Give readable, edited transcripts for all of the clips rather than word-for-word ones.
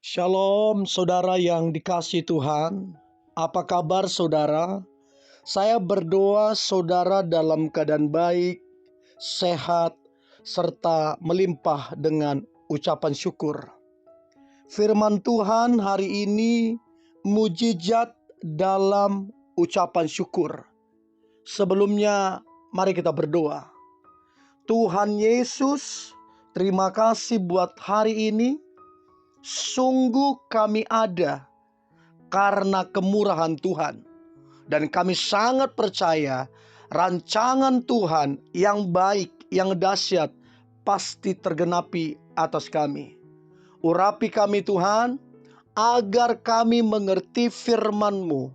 Shalom, saudara yang dikasihi Tuhan. Apa kabar, saudara? Saya berdoa saudara dalam keadaan baik, sehat, serta melimpah dengan ucapan syukur. Firman Tuhan hari ini mujizat dalam ucapan syukur. Sebelumnya, mari kita berdoa. Tuhan Yesus, terima kasih buat hari ini. Sungguh kami ada karena kemurahan Tuhan. Dan kami sangat percaya rancangan Tuhan yang baik, yang dahsyat pasti tergenapi atas kami. Urapi kami Tuhan, agar kami mengerti firman-Mu.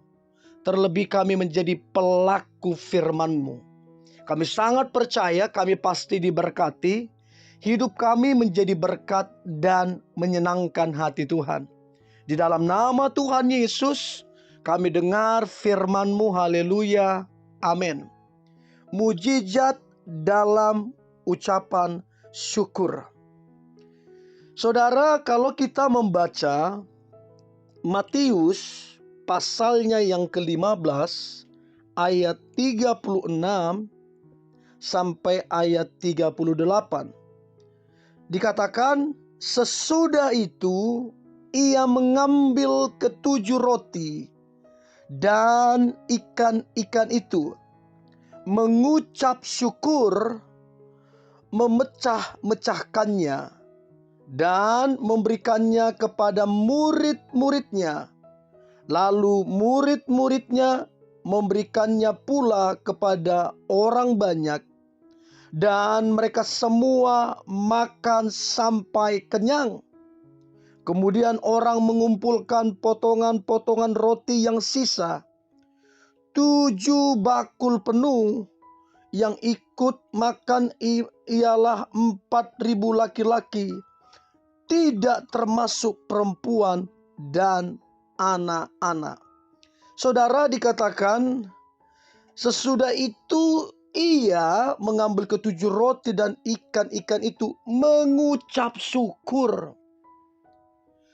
Terlebih kami menjadi pelaku firman-Mu. Kami sangat percaya kami pasti diberkati. Hidup kami menjadi berkat dan menyenangkan hati Tuhan. Di dalam nama Tuhan Yesus, kami dengar firman-Mu, haleluya, amin. Mujizat dalam ucapan syukur. Saudara, kalau kita membaca Matius pasalnya yang ke-15 ayat 36 sampai ayat 38. Dikatakan, sesudah itu ia mengambil ketujuh roti dan ikan-ikan itu, mengucap syukur, memecah-mecahkannya, dan memberikannya kepada murid-muridnya. Lalu murid-muridnya memberikannya pula kepada orang banyak. Dan mereka semua makan sampai kenyang. Kemudian orang mengumpulkan potongan-potongan roti yang sisa, 7 bakul penuh. Yang ikut makan ialah 4.000 laki-laki, tidak termasuk perempuan dan anak-anak. Saudara, dikatakan sesudah itu ia mengambil ketujuh roti dan ikan-ikan itu, mengucap syukur.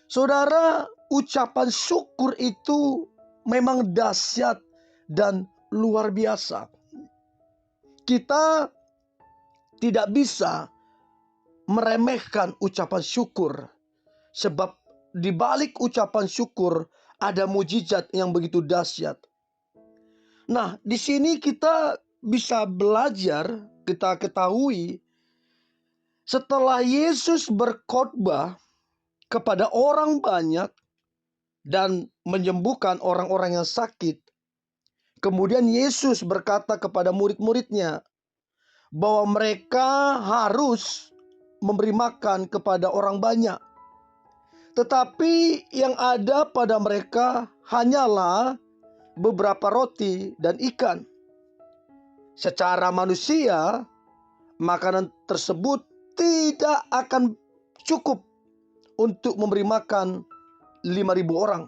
Saudara, ucapan syukur itu memang dahsyat dan luar biasa. Kita tidak bisa meremehkan ucapan syukur, sebab di balik ucapan syukur ada mujizat yang begitu dahsyat. Nah, di sini kita bisa belajar, kita ketahui setelah Yesus berkhotbah kepada orang banyak dan menyembuhkan orang-orang yang sakit. Kemudian Yesus berkata kepada murid-muridnya bahwa mereka harus memberi makan kepada orang banyak. Tetapi yang ada pada mereka hanyalah beberapa roti dan ikan. Secara manusia, makanan tersebut tidak akan cukup untuk memberi makan 5.000 orang.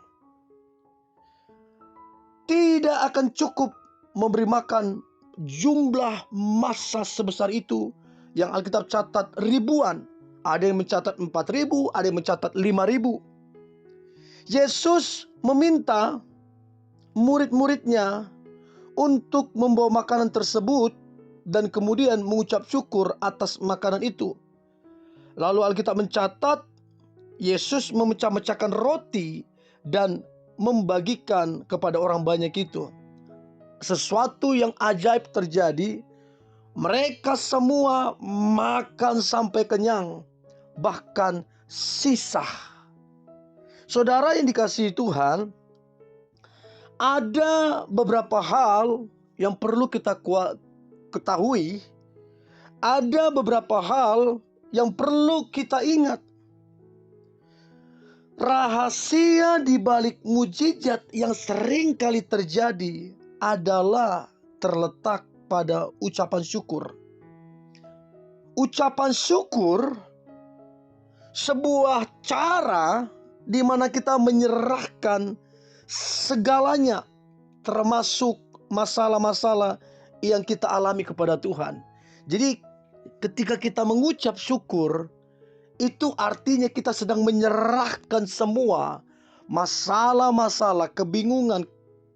Tidak akan cukup memberi makan jumlah massa sebesar itu yang Alkitab catat ribuan. Ada yang mencatat 4.000, ada yang mencatat 5.000. Yesus meminta murid-muridnya untuk membawa makanan tersebut dan kemudian mengucap syukur atas makanan itu. Lalu Alkitab mencatat Yesus memecah-mecahkan roti dan membagikan kepada orang banyak itu. Sesuatu yang ajaib terjadi. Mereka semua makan sampai kenyang, bahkan sisa. Saudara yang dikasihi Tuhan, ada beberapa hal yang perlu kita ketahui. Ada beberapa hal yang perlu kita ingat. Rahasia di balik mujizat yang sering kali terjadi adalah terletak pada ucapan syukur. Ucapan syukur sebuah cara di mana kita menyerahkan segalanya, termasuk masalah-masalah yang kita alami kepada Tuhan. Jadi ketika kita mengucap syukur, itu artinya kita sedang menyerahkan semua masalah-masalah, kebingungan,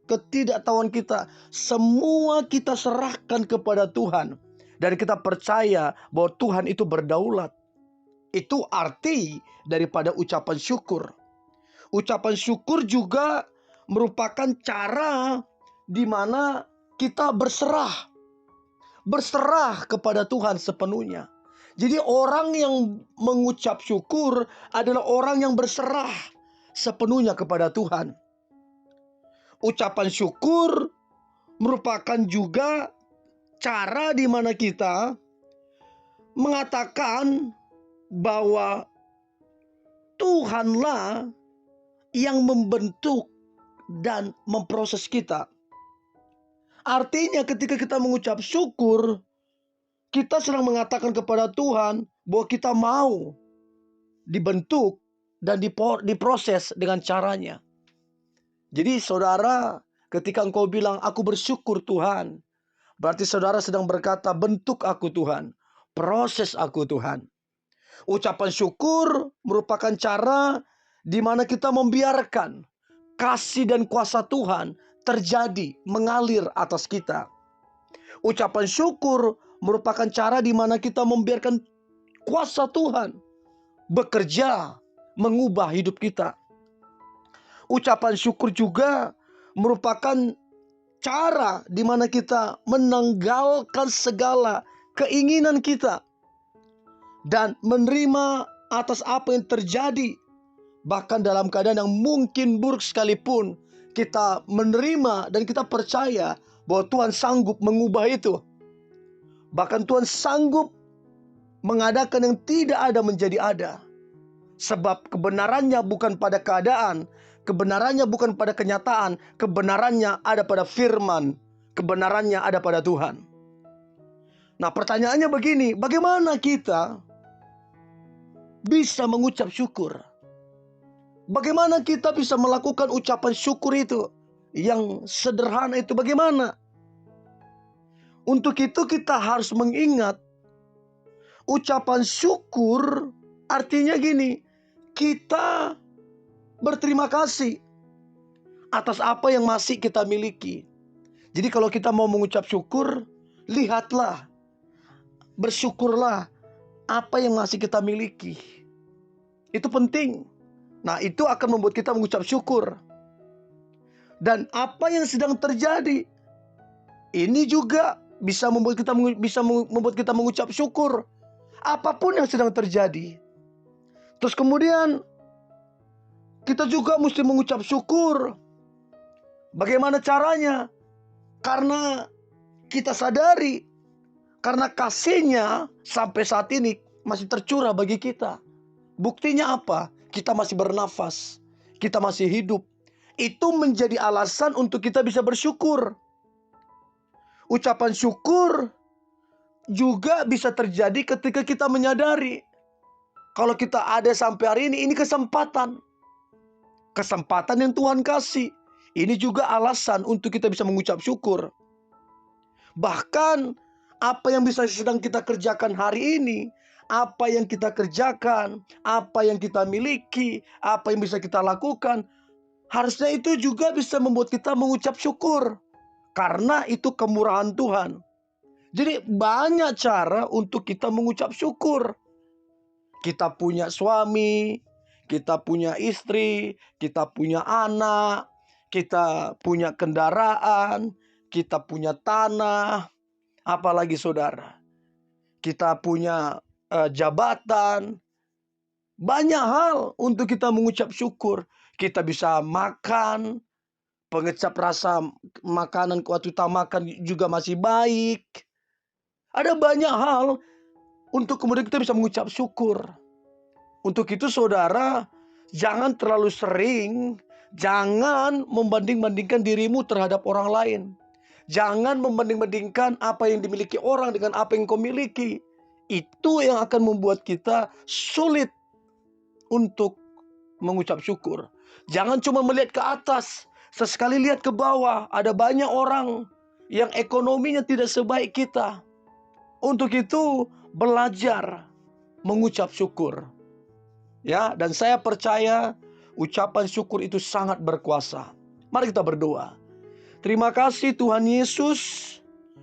ketidaktahuan kita, semua kita serahkan kepada Tuhan. Dan kita percaya bahwa Tuhan itu berdaulat. Itu arti daripada ucapan syukur. Ucapan syukur juga merupakan cara di mana kita berserah kepada Tuhan sepenuhnya. Jadi orang yang mengucap syukur adalah orang yang berserah sepenuhnya kepada Tuhan. Ucapan syukur merupakan juga cara di mana kita mengatakan bahwa Tuhanlah yang membentuk dan memproses kita. Artinya ketika kita mengucap syukur, kita sedang mengatakan kepada Tuhan bahwa kita mau dibentuk dan diproses dengan caranya. Jadi saudara, ketika engkau bilang aku bersyukur Tuhan, berarti saudara sedang berkata bentuk aku Tuhan, proses aku Tuhan. Ucapan syukur merupakan cara di mana kita membiarkan kasih dan kuasa Tuhan terjadi, mengalir atas kita. Ucapan syukur merupakan cara di mana kita membiarkan kuasa Tuhan bekerja, mengubah hidup kita. Ucapan syukur juga merupakan cara di mana kita menanggalkan segala keinginan kita dan menerima atas apa yang terjadi. Bahkan dalam keadaan yang mungkin buruk sekalipun, kita menerima dan kita percaya bahwa Tuhan sanggup mengubah itu. Bahkan Tuhan sanggup mengadakan yang tidak ada menjadi ada. Sebab kebenarannya bukan pada keadaan, kebenarannya bukan pada kenyataan, kebenarannya ada pada firman, kebenarannya ada pada Tuhan. Nah, pertanyaannya begini, bagaimana kita bisa mengucap syukur? Bagaimana kita bisa melakukan ucapan syukur itu yang sederhana itu? Bagaimana? Untuk itu kita harus mengingat ucapan syukur artinya gini, kita berterima kasih atas apa yang masih kita miliki. Jadi kalau kita mau mengucap syukur, lihatlah, bersyukurlah apa yang masih kita miliki. Itu penting. Nah, itu akan membuat kita mengucap syukur. Dan apa yang sedang terjadi, ini juga bisa membuat kita mengucap syukur. Apapun yang sedang terjadi. Terus kemudian kita juga mesti mengucap syukur. Bagaimana caranya? Karena kita sadari, karena kasihnya sampai saat ini masih tercurah bagi kita. Buktinya apa? Kita masih bernafas, kita masih hidup. Itu menjadi alasan untuk kita bisa bersyukur. Ucapan syukur juga bisa terjadi ketika kita menyadari kalau kita ada sampai hari ini kesempatan. Kesempatan yang Tuhan kasih. Ini juga alasan untuk kita bisa mengucap syukur. Bahkan apa yang bisa sedang kita kerjakan hari ini, apa yang kita kerjakan, apa yang kita miliki, apa yang bisa kita lakukan, harusnya itu juga bisa membuat kita mengucap syukur. Karena itu kemurahan Tuhan. Jadi banyak cara untuk kita mengucap syukur. Kita punya suami, kita punya istri, kita punya anak, kita punya kendaraan, kita punya tanah, apalagi saudara, kita punya jabatan. Banyak hal untuk kita mengucap syukur. Kita bisa makan, pengecap rasa makanan waktu kita makan juga masih baik. Ada banyak hal untuk kemudian kita bisa mengucap syukur. Untuk itu saudara, jangan terlalu sering, jangan membanding-bandingkan dirimu terhadap orang lain. Jangan membanding-bandingkan apa yang dimiliki orang dengan apa yang kau miliki. Itu yang akan membuat kita sulit untuk mengucap syukur. Jangan cuma melihat ke atas, sesekali lihat ke bawah. Ada banyak orang yang ekonominya tidak sebaik kita. Untuk itu belajar mengucap syukur. Ya, dan saya percaya ucapan syukur itu sangat berkuasa. Mari kita berdoa. Terima kasih Tuhan Yesus.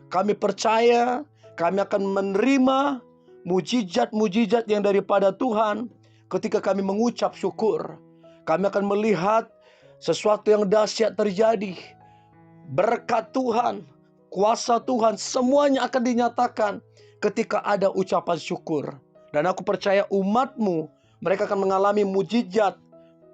Kami percaya kami akan menerima mujizat-mujizat yang daripada Tuhan ketika kami mengucap syukur. Kami akan melihat sesuatu yang dahsyat terjadi. Berkat Tuhan, kuasa Tuhan, semuanya akan dinyatakan ketika ada ucapan syukur. Dan aku percaya umat-Mu, mereka akan mengalami mujizat,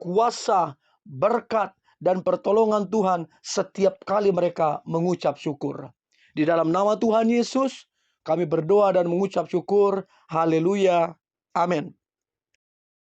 kuasa, berkat, dan pertolongan Tuhan setiap kali mereka mengucap syukur. Di dalam nama Tuhan Yesus, kami berdoa dan mengucap syukur. Haleluya. Amin.